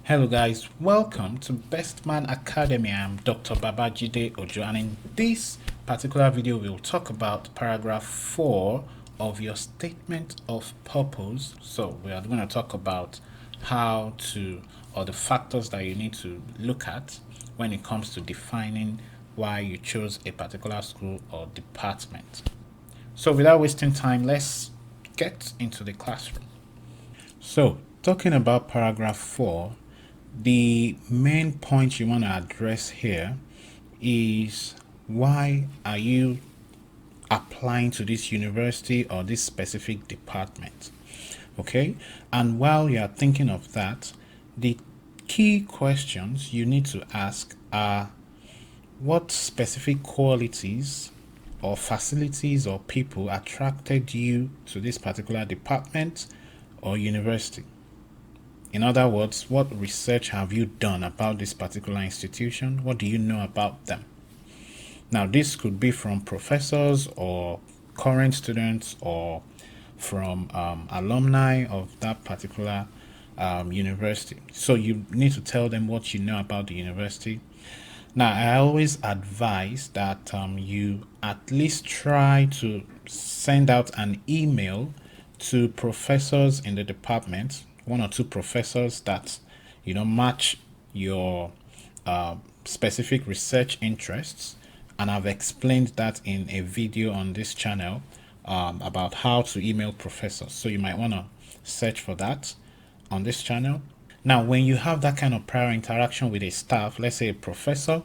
Hello guys, welcome to Best Man Academy. I'm Dr. Babajide Ojo, and in this particular video we'll talk about paragraph 4 of your statement of purpose. So we are going to talk about how to, or the factors that you need to look at when it comes to defining why you chose a particular school or department. So without wasting time, let's get into the classroom. So talking about paragraph 4, the main point you want to address here is why are you applying to this university or this specific department? Okay, and while you are thinking of that, the key questions you need to ask are: what specific qualities or facilities or people attracted you to this particular department or university? In other words, what research have you done about this particular institution? What do you know about them? Now, this could be from professors or current students or from alumni of that particular university. So you need to tell them what you know about the university. Now, I always advise that you at least try to send out an email to professors in the department, one or two professors that match your specific research interests, and I've explained that in a video on this channel about how to email professors, so you might want to search for that on this channel. Now, when you have that kind of prior interaction with a staff, let's say a professor,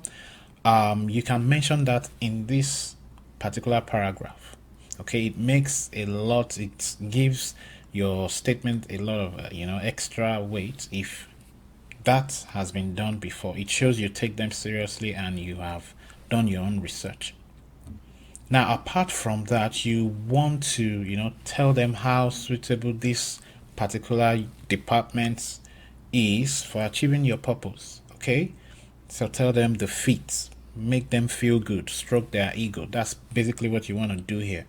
you can mention that in this particular paragraph. Okay, it makes a lot, it gives your statement a lot of extra weight if that has been done before. It shows you take them seriously and you have done your own research. Now, apart from that, you want to tell them how suitable this particular department is for achieving your purpose. Okay, so tell them the feats, make them feel good, stroke their ego. That's basically what you want to do here.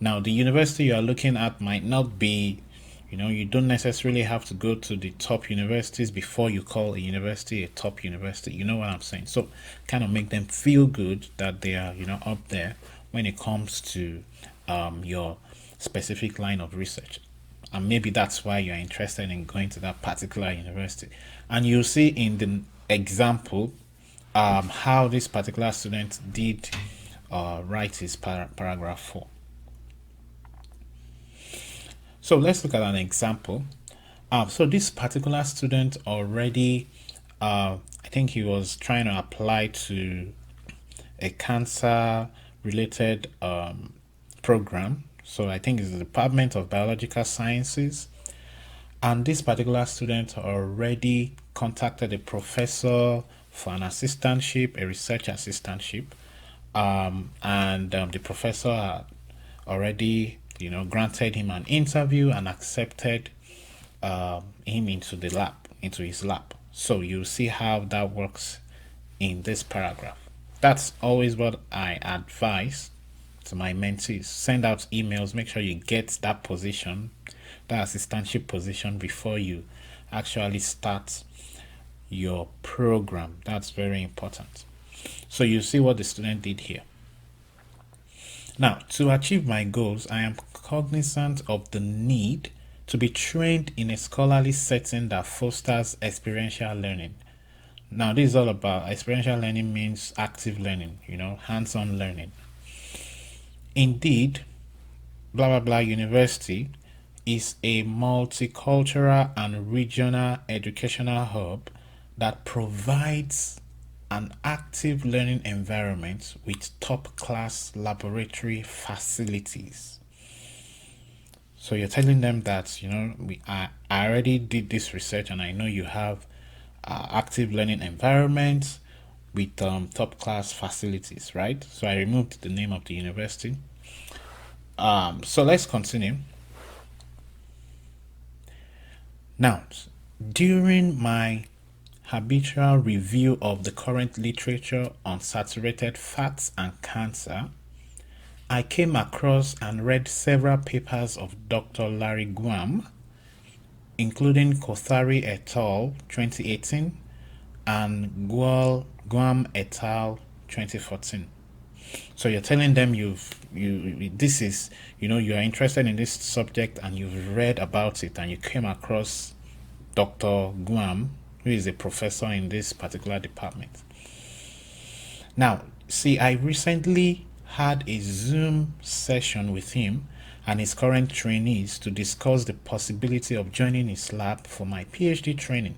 Now, the university you are looking at might not be, you don't necessarily have to go to the top universities before you call a university a top university. You know what I'm saying? So kind of make them feel good that they are, up there when it comes to your specific line of research. And maybe that's why you're interested in going to that particular university. And you'll see in the example how this particular student did write his paragraph 4. So let's look at an example. So this particular student already, I think he was trying to apply to a cancer related program. So I think it's the Department of Biological Sciences. And this particular student already contacted a professor for an assistantship, a research assistantship. And the professor had already granted him an interview and accepted him into his lab. So you see how that works in this paragraph. That's always what I advise to my mentees. Send out emails, make sure you get that position, that assistantship position, before you actually start your program. That's very important. So you see what the student did here. Now, to achieve my goals, I am cognizant of the need to be trained in a scholarly setting that fosters experiential learning. Now, this is all about experiential learning, means active learning, hands-on learning. Indeed, blah blah blah university is a multicultural and regional educational hub that provides an active learning environment with top-class laboratory facilities. So you're telling them that I already did this research and I know you have active learning environment with top-class facilities, right? So I removed the name of the university. So let's continue. Now, during my habitual review of the current literature on saturated fats and cancer, I came across and read several papers of Dr. Larry Guam including Kothari et al. 2018 and Guam et al. 2014. So you're telling them you this is, you are interested in this subject and you've read about it and you came across Dr. Guam, who is a professor in this particular department. Now, see, I recently had a Zoom session with him and his current trainees to discuss the possibility of joining his lab for my PhD training.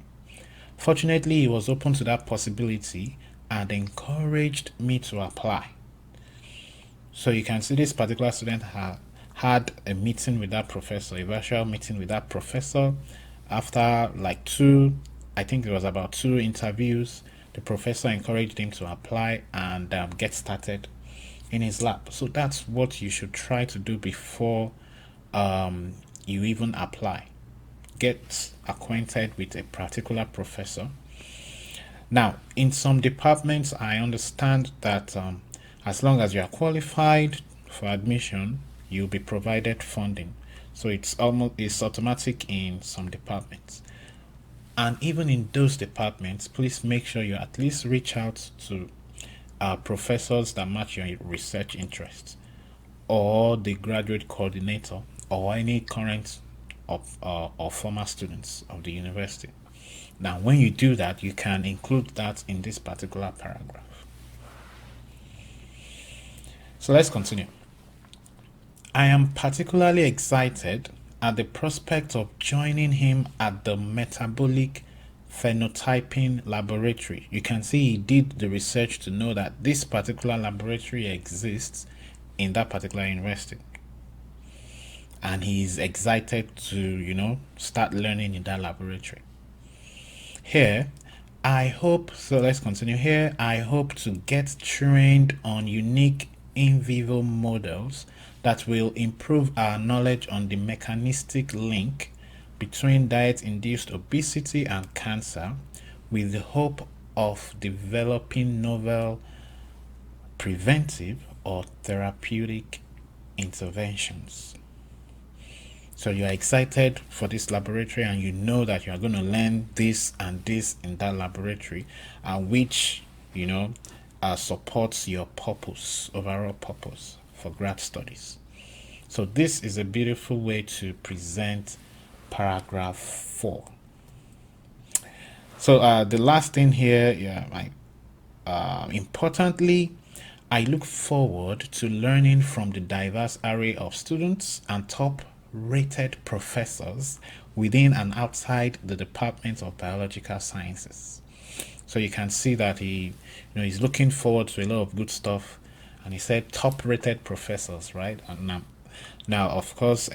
Fortunately, he was open to that possibility and encouraged me to apply. So you can see this particular student had a meeting with that professor, a virtual meeting with that professor. After like I think it was about 2 interviews, the professor encouraged him to apply and get started in his lab. So that's what you should try to do before you even apply. Get acquainted with a particular professor. Now, in some departments, I understand that as long as you are qualified for admission, you'll be provided funding. So it's automatic in some departments. And even in those departments, please make sure you at least reach out to professors that match your research interests, or the graduate coordinator, or any current or former students of the university. Now, when you do that, you can include that in this particular paragraph. So let's continue. I am particularly excited at the prospect of joining him at the metabolic phenotyping laboratory. You can see he did the research to know that this particular laboratory exists in that particular university. And he's excited to, start learning in that laboratory. Here, let's continue here. I hope to get trained on unique in vivo models that will improve our knowledge on the mechanistic link between diet-induced obesity and cancer, with the hope of developing novel preventive or therapeutic interventions. So you are excited for this laboratory and you know that you are going to learn this and this in that laboratory, which supports your overall purpose for grad studies. So this is a beautiful way to present paragraph 4. So the last thing here, importantly, I look forward to learning from the diverse array of students and top-rated professors within and outside the Department of Biological Sciences. So you can see that he's looking forward to a lot of good stuff, and he said top-rated professors, right? And now, of course,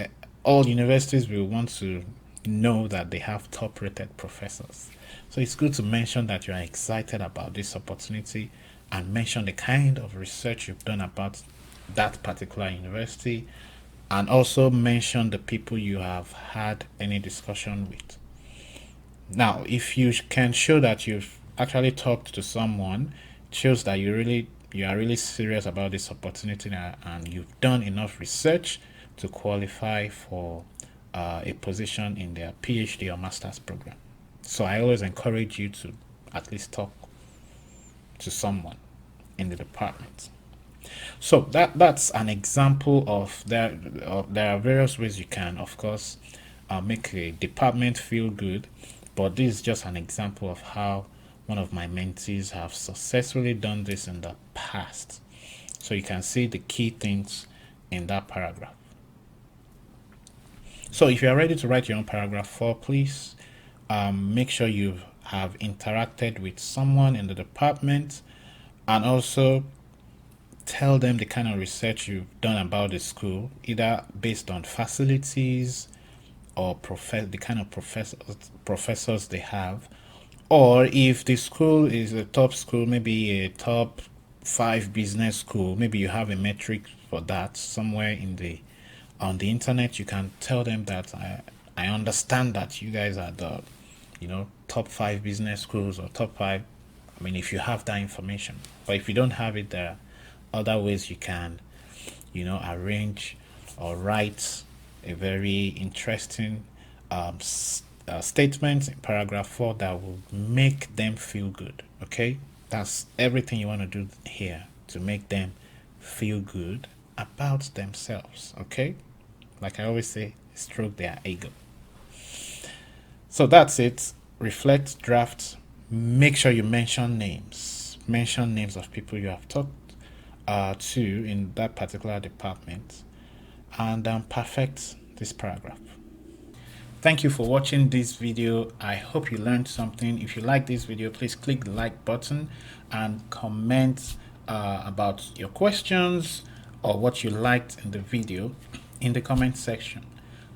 all universities will want to know that they have top-rated professors. So it's good to mention that you are excited about this opportunity and mention the kind of research you've done about that particular university, and also mention the people you have had any discussion with. Now, if you can show that you've actually talked to someone, it shows that you are really serious about this opportunity and you've done enough research to qualify for a position in their PhD or master's program. So I always encourage you to at least talk to someone in the department. So that's an example of there are various ways you can, of course, make a department feel good, but this is just an example of how one of my mentees have successfully done this in the past. So you can see the key things in that paragraph. So if you are ready to write your own paragraph 4, please make sure you have interacted with someone in the department, and also tell them the kind of research you've done about the school, either based on facilities or the kind of professors they have, or if the school is a top school, maybe a top 5 business school, maybe you have a metric for that somewhere on the internet. You can tell them that I understand that you guys are the top 5 business schools, or top 5. I mean, if you have that information, but if you don't have it, there are other ways you can arrange or write a very interesting statements in paragraph 4 that will make them feel good. Okay, that's everything you want to do here, to make them feel good about themselves. Okay, like I always say, stroke their ego. So that's it. Reflect, draft. Make sure you mention names. Mention names of people you have talked to in that particular department, and perfect this paragraph. Thank you for watching this video. I hope you learned something. If you like this video, please click the like button and comment about your questions or what you liked in the video in the comment section.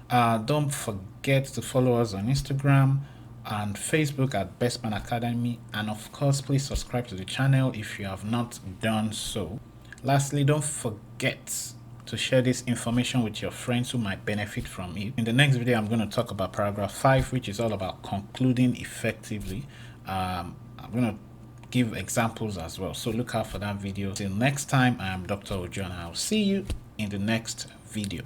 Don't forget to follow us on Instagram and Facebook at Best Man Academy, and of course please subscribe to the channel if you have not done so. Lastly, don't forget to share this information with your friends who might benefit from it. In the next video, I'm going to talk about paragraph 5, which is all about concluding effectively. I'm going to give examples as well, so look out for that video. Till next time, I am Dr. Ojo, and I'll see you in the next video.